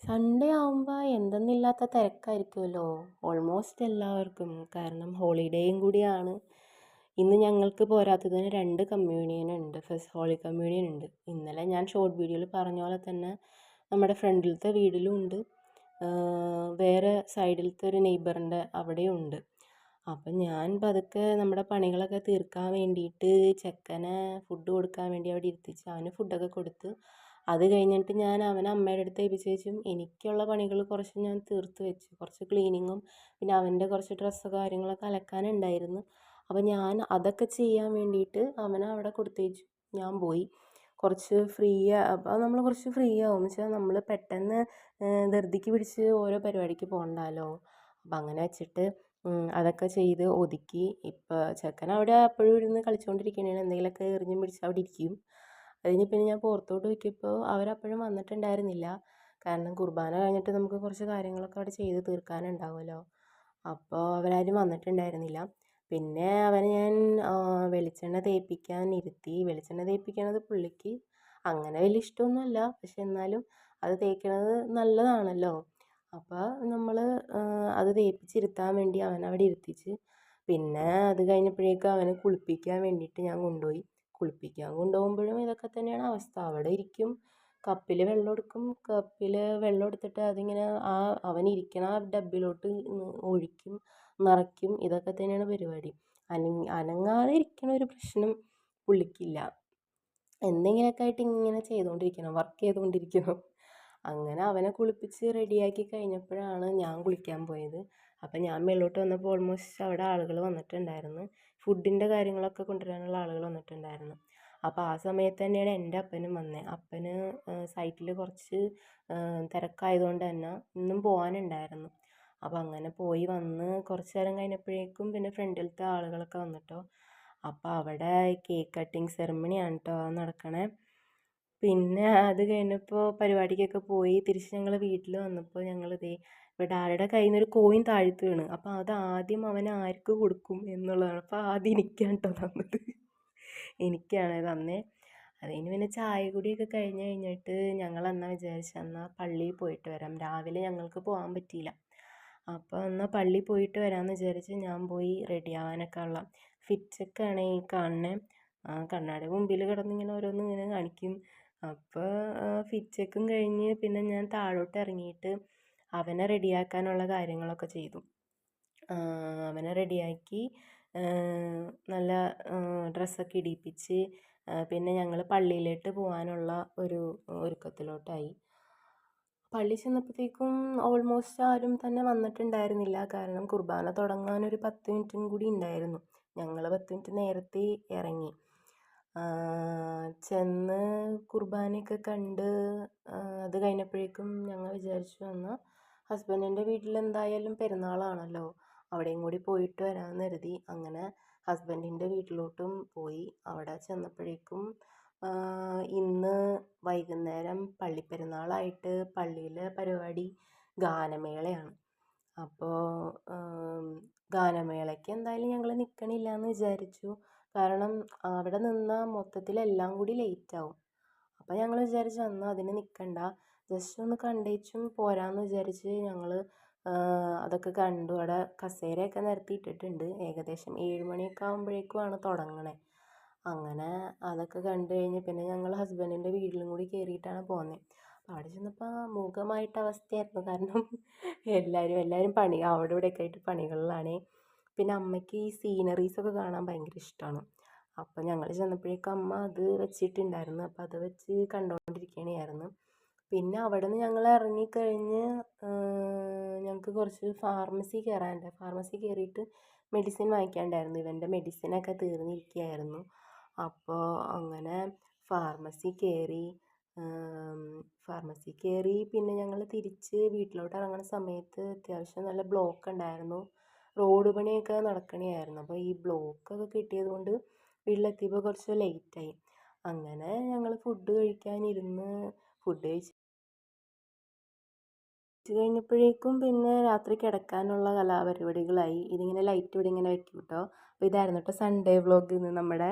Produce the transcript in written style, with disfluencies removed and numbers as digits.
Sunday ആവുമ്പോൾ എന്തെന്നില്ലാത്ത തിരക്കായിരിക്കുമല്ലോ. Almost എല്ലാവർക്കും. കാരണം ഹോളിഡേയും കൂടിയാണ്. ഇന്ന് ഞങ്ങൾക്ക് പോരാത്തതിന് 2 കമ്മ്യൂണിയൻ ഉണ്ട്. ഫസ്റ്റ് ഹോളി കമ്മ്യൂണിയൻ ഉണ്ട്. ഇന്നലെ ഞാൻ ഷോർട്ട് വീഡിയോയിൽ പറഞ്ഞ പോലെ തന്നെ നമ്മുടെ ഫ്രണ്ടിലത്തെ വീട്ടിലും ഉണ്ട്. വേറെ സൈഡിലത്തെ ഒരു നെയ്ബറിൻ്റെ അവിടെയും ഉണ്ട്. അപ്പം ഞാൻ പതുക്കെ നമ്മുടെ പണികളൊക്കെ തീർക്കാൻ വേണ്ടിയിട്ട് ചെക്കനെ ഫുഡ് കൊടുക്കാൻ വേണ്ടി അവിടെ ഇരുത്തിച്ച് അവന് ഫുഡൊക്കെ കൊടുത്ത് അത് കഴിഞ്ഞിട്ട് ഞാൻ അവനെ അമ്മയുടെ അടുത്ത് ഏൽപ്പിച്ചേച്ചും എനിക്കുള്ള പണികൾ കുറച്ച് ഞാൻ തീർത്ത് വെച്ചു. കുറച്ച് ക്ലീനിങ്ങും പിന്നെ അവൻ്റെ കുറച്ച് ഡ്രസ്സ് കാര്യങ്ങളൊക്കെ അലക്കാനുണ്ടായിരുന്നു. അപ്പോൾ ഞാൻ അതൊക്കെ ചെയ്യാൻ വേണ്ടിയിട്ട് അവനെ അവിടെ കൊടുത്തേച്ചു. ഞാൻ പോയി കുറച്ച് ഫ്രീ. അപ്പോൾ നമ്മൾ കുറച്ച് ഫ്രീ ആവും എന്ന് വെച്ചാൽ നമ്മൾ പെട്ടെന്ന് ധൃതിക്ക് പിടിച്ച് ഓരോ പരിപാടിക്ക് പോകണ്ടല്ലോ. അപ്പം അങ്ങനെ വെച്ചിട്ട് അതൊക്കെ ചെയ്ത് ഒതുക്കി. ഇപ്പോൾ ചെക്കൻ അവിടെ അപ്പോഴും ഇരുന്ന് കളിച്ചുകൊണ്ടിരിക്കണേണ്. എന്തെങ്കിലുമൊക്കെ എറിഞ്ഞും പിടിച്ച് അവിടെ ഇരിക്കും. അതിന് പിന്നെ ഞാൻ പുറത്തോട്ട് നോക്കിയപ്പോൾ അവരപ്പോഴും വന്നിട്ടുണ്ടായിരുന്നില്ല. കാരണം കുർബാന കഴിഞ്ഞിട്ട് നമുക്ക് കുറച്ച് കാര്യങ്ങളൊക്കെ അവിടെ ചെയ്ത് തീർക്കാനുണ്ടാവുമല്ലോ. അപ്പോൾ അവരാരും വന്നിട്ടുണ്ടായിരുന്നില്ല. പിന്നെ അവനെ ഞാൻ വെളിച്ചെണ്ണ തേപ്പിക്കാൻ ഇരുത്തി. വെളിച്ചെണ്ണ തേപ്പിക്കണത് പുള്ളിക്ക് അങ്ങനെ വലിയ ഇഷ്ടമൊന്നുമല്ല. പക്ഷെ എന്നാലും അത് തേക്കണത് നല്ലതാണല്ലോ. അപ്പോൾ നമ്മൾ അത് തേപ്പിച്ചിരുത്താൻ വേണ്ടി അവനവിടെ ഇരുത്തിച്ച്. പിന്നെ അത് കഴിഞ്ഞപ്പോഴേക്കും അവനെ കുളിപ്പിക്കാൻ വേണ്ടിയിട്ട് ഞാൻ കൊണ്ടുപോയി. കുളിപ്പിക്കാൻ കൊണ്ടുപോകുമ്പോഴും ഇതൊക്കെ തന്നെയാണ് അവസ്ഥ. അവിടെ ഇരിക്കും, കപ്പിൽ വെള്ളം എടുക്കും, കപ്പിൽ വെള്ളം എടുത്തിട്ട് അതിങ്ങനെ അവനിരിക്കണ ഡബ്ബിലോട്ട് ഒഴിക്കും, നിറയ്ക്കും. ഇതൊക്കെ തന്നെയാണ് പരിപാടി. അനങ്ങാതെ ഇരിക്കണ ഒരു പ്രശ്നം പുള്ളിക്കില്ല. എന്തെങ്കിലുമൊക്കെ ആയിട്ട് ഇങ്ങനെ ചെയ്തുകൊണ്ടിരിക്കണം, വർക്ക് ചെയ്തുകൊണ്ടിരിക്കണം. അങ്ങനെ അവനെ കുളിപ്പിച്ച് റെഡിയാക്കി കഴിഞ്ഞപ്പോഴാണ് ഞാൻ കുളിക്കാൻ പോയത്. അപ്പം ഞാൻ മേലോട്ട് വന്നപ്പോൾ ഓൾമോസ്റ്റ് അവിടെ ആളുകൾ വന്നിട്ടുണ്ടായിരുന്നു. ഫുഡിൻ്റെ കാര്യങ്ങളൊക്കെ കൊണ്ടുവരാനുള്ള ആളുകൾ വന്നിട്ടുണ്ടായിരുന്നു. അപ്പോൾ ആ സമയത്ത് തന്നെയാണ് എൻ്റെ അപ്പനും വന്നത്. അപ്പന് സൈറ്റിൽ കുറച്ച് തിരക്കായതുകൊണ്ട് തന്നെ ഇന്നും പോകാനുണ്ടായിരുന്നു. അപ്പോൾ അങ്ങനെ പോയി വന്ന് കുറച്ച് നേരം കഴിഞ്ഞപ്പോഴേക്കും പിന്നെ ഫ്രണ്ടിലത്തെ ആളുകളൊക്കെ വന്നിട്ടോ. അപ്പോൾ അവിടെ കേക്ക് കട്ടിങ് സെറമണിയാണ് കേട്ടോ നടക്കണേ. പിന്നെ അത് കഴിഞ്ഞപ്പോൾ പരിപാടിക്കൊക്കെ പോയി തിരിച്ച് ഞങ്ങൾ വീട്ടിൽ വന്നപ്പോൾ ഞങ്ങളിതേ ഇവിടെ ആരുടെ കയ്യിൽ നിന്നൊരു കോയിൻ താഴ്ത്തി വീണ്. അപ്പോൾ അത് ആദ്യം അവൻ ആർക്ക് കൊടുക്കും എന്നുള്ളതാണ്. അപ്പോൾ ആദ്യം എനിക്കാണ് കേട്ടോ തന്നത്. എനിക്കാണ് തന്നേ. അത് കഴിഞ്ഞ് പിന്നെ ചായ കുടിയൊക്കെ കഴിഞ്ഞ് കഴിഞ്ഞിട്ട് ഞങ്ങൾ എന്നാൽ വിചാരിച്ചെന്നാൽ പള്ളിയിൽ പോയിട്ട് വരാം. രാവിലെ ഞങ്ങൾക്ക് പോകാൻ പറ്റിയില്ല. അപ്പോൾ എന്നാൽ പള്ളിയിൽ പോയിട്ട് വരാമെന്ന് വിചാരിച്ച് ഞാൻ പോയി റെഡി ആവാനൊക്കെ ഉള്ള ഫിറ്റൊക്കെയാണ് ഈ കാണുന്നത്. കണ്ണാടി മുമ്പിൽ കിടന്നിങ്ങനെ ഓരോന്ന് ഇങ്ങനെ കാണിക്കും. അപ്പോൾ ഫിറ്റ് കഴിഞ്ഞ് പിന്നെ ഞാൻ താഴോട്ട് ഇറങ്ങിയിട്ട് അവനെ റെഡിയാക്കാനുള്ള കാര്യങ്ങളൊക്കെ ചെയ്തു. അവനെ റെഡിയാക്കി നല്ല ഡ്രസ്സൊക്കെ ഇടിപ്പിച്ച് പിന്നെ ഞങ്ങൾ പള്ളിയിലോട്ട് പോകാനുള്ള ഒരു ഒരുക്കത്തിലോട്ടായി. പള്ളി ചെന്നപ്പോഴത്തേക്കും ഓൾമോസ്റ്റ് ആരും തന്നെ വന്നിട്ടുണ്ടായിരുന്നില്ല. കാരണം കുർബാന തുടങ്ങാനൊരു 10 മിനിറ്റും കൂടി ഉണ്ടായിരുന്നു. ഞങ്ങൾ 10 മിനിറ്റ് നേരത്തെ ഇറങ്ങി. ചെന്ന് കുർബാനയൊക്കെ കണ്ട് അത് കഴിഞ്ഞപ്പോഴേക്കും ഞങ്ങൾ വിചാരിച്ചു എന്നാൽ ഹസ്ബൻഡിൻ്റെ വീട്ടിൽ എന്തായാലും പെരുന്നാളാണല്ലോ, അവിടെയും കൂടി പോയിട്ട് വരാമെന്ന് കരുതി. അങ്ങനെ ഹസ്ബൻഡിൻ്റെ വീട്ടിലോട്ടും പോയി. അവിടെ ചെന്നപ്പോഴേക്കും ഇന്ന് വൈകുന്നേരം പള്ളിപ്പെരുന്നാളായിട്ട് പള്ളിയിലെ പരിപാടി ഗാനമേളയാണ്. അപ്പോൾ ഗാനമേളയ്ക്ക് എന്തായാലും ഞങ്ങൾ നിൽക്കണില്ല എന്ന് വിചാരിച്ചു. കാരണം അവിടെ നിന്നാൽ മൊത്തത്തിലെല്ലാം കൂടി ലേറ്റാവും. അപ്പോൾ ഞങ്ങൾ വിചാരിച്ചു എന്നാൽ അതിന് നിൽക്കണ്ട, ജസ്റ്റ് ഒന്ന് കണ്ടേച്ചും പോരാമെന്ന് വിചാരിച്ച് ഞങ്ങൾ അതൊക്കെ കണ്ടു. അവിടെ കസേരയൊക്കെ നിരത്തി ഇട്ടിട്ടുണ്ട്. ഏകദേശം 7 മണിയൊക്കെ ആകുമ്പോഴേക്കുമാണ് തുടങ്ങണേ. അങ്ങനെ അതൊക്കെ കണ്ടു കഴിഞ്ഞ് പിന്നെ ഞങ്ങൾ ഹസ്ബൻഡിൻ്റെ വീട്ടിലും കൂടി കയറിയിട്ടാണ് പോകുന്നത്. അവിടെ ചെന്നപ്പോൾ മൂകമായിട്ട അവസ്ഥയായിരുന്നു. കാരണം എല്ലാവരും പണി അവിടെ ഇവിടെയൊക്കെ ആയിട്ട് പണികളിലാണ്. പിന്നെ അമ്മയ്ക്ക് ഈ സീനറീസൊക്കെ കാണാൻ ഭയങ്കര ഇഷ്ടമാണ്. അപ്പോൾ ഞങ്ങൾ ചെന്നപ്പോഴേക്കും അമ്മ അത് വെച്ചിട്ടുണ്ടായിരുന്നു. അപ്പോൾ അത് വെച്ച് കണ്ടുകൊണ്ടിരിക്കുകയായിരുന്നു. പിന്നെ അവിടെ നിന്ന് ഞങ്ങൾ ഇറങ്ങിക്കഴിഞ്ഞ് ഞങ്ങൾക്ക് കുറച്ച് ഫാർമസി കയറാനുണ്ട്. ഫാർമസി കയറിയിട്ട് മെഡിസിൻ വാങ്ങിക്കാനുണ്ടായിരുന്നു. ഇവൻ്റെ മെഡിസിനൊക്കെ തീർന്നിരിക്കുകയായിരുന്നു. അപ്പോൾ അങ്ങനെ ഫാർമസി കയറി പിന്നെ ഞങ്ങൾ തിരിച്ച് വീട്ടിലോട്ട് ഇറങ്ങുന്ന സമയത്ത് അത്യാവശ്യം നല്ല ബ്ലോക്ക് ഉണ്ടായിരുന്നു. റോഡ് പണിയൊക്കെ നടക്കണമായിരുന്നു. അപ്പോൾ ഈ ബ്ലോക്കൊക്കെ കിട്ടിയത് കൊണ്ട് വീട്ടിലെത്തിയപ്പോൾ കുറച്ച് ലേറ്റായി. അങ്ങനെ ഞങ്ങൾ ഫുഡ് കഴിക്കാനിരുന്ന് ഫുഡ് കഴിച്ച് കഴിഞ്ഞപ്പോഴേക്കും പിന്നെ രാത്രി കിടക്കാനുള്ള കലാപരിപാടികളായി. ഇതിങ്ങനെ ലൈറ്റ് ഇവിടെ ഇങ്ങനെ വെക്കും കേട്ടോ. അപ്പോൾ ഇതായിരുന്നു കേട്ടോ സൺഡേ വ്ളോഗ് ഇന്ന് നമ്മുടെ.